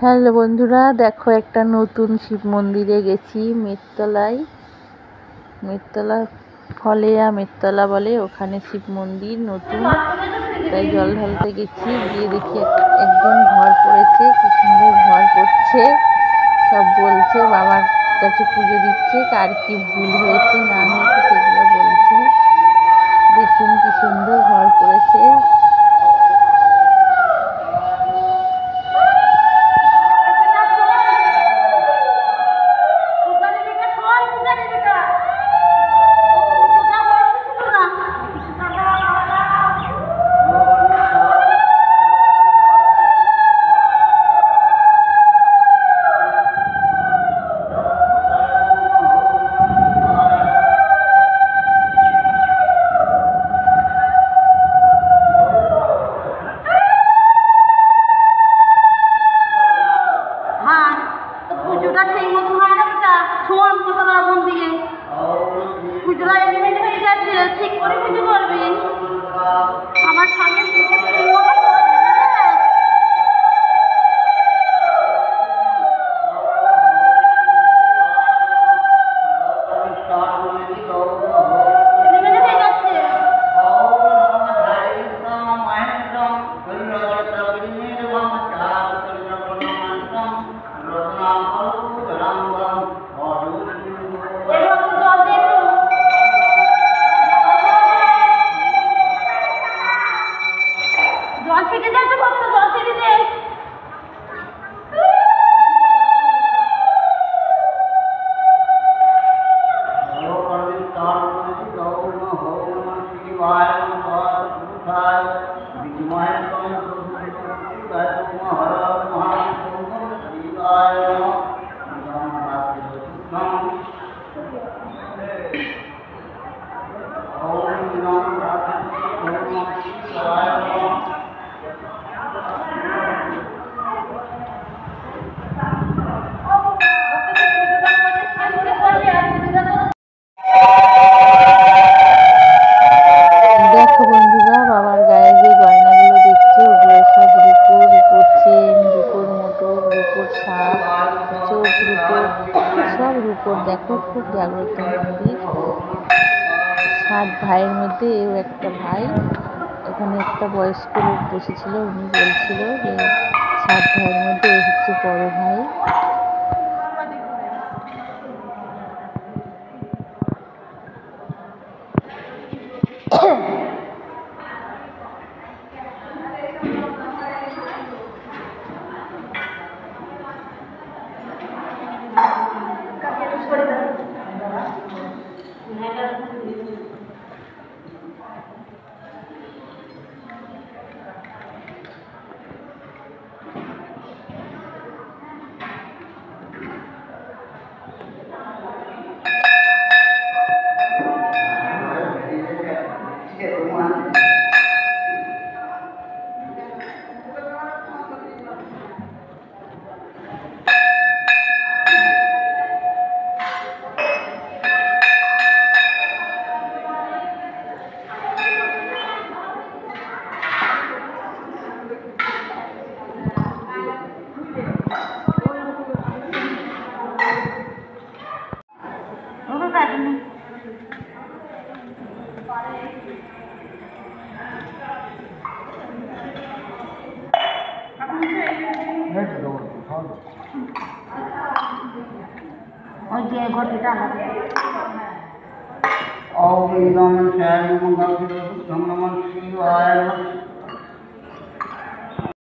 Hello বন্ধুরা, দেখো একটা নতুন শিব মন্দিরে গেছি মেটতলা ফলেয়া মেটতলা বলে, ওখানে শিব মন্দির নতুন, তাই জল ঢালতে গেছি। গিয়ে দেখি একজন ঘর পড়েছে, কি সুন্দর ঘর পড়ছে, সব বলছে, বাবার কাছে পুজো দিচ্ছে, কার কি ভুল হয়েছে না হয়েছে সেগুলো বলছে। দেখুন কি সুন্দর ঘর পড়েছে। ঠিক করে পুজো করবেন। আমার সামনে জল ছিটে যাচ্ছে, জল ছিটে দে। দেখো বন্ধুরা, বাবার গায়ে যে গয়নাগুলো দেখছো, ওগুলো সব রূপোর চেন, রূপোর মোটর, রূপোর শাক, চোখ রূপোর, সব রূপোর। দেখো, খুব জাগ্রত মন্দির। 7 ভাইয়ের মধ্যে এও একটা ভাই। এখানে একটা বয়স্ক লোক বসেছিল, উনি বলছিল যে 7 ভাইয়ের মধ্যে এ হচ্ছে বড় ভাই। ওই যে ঘটিটা ओम नमः शिवाय नमः शिवाय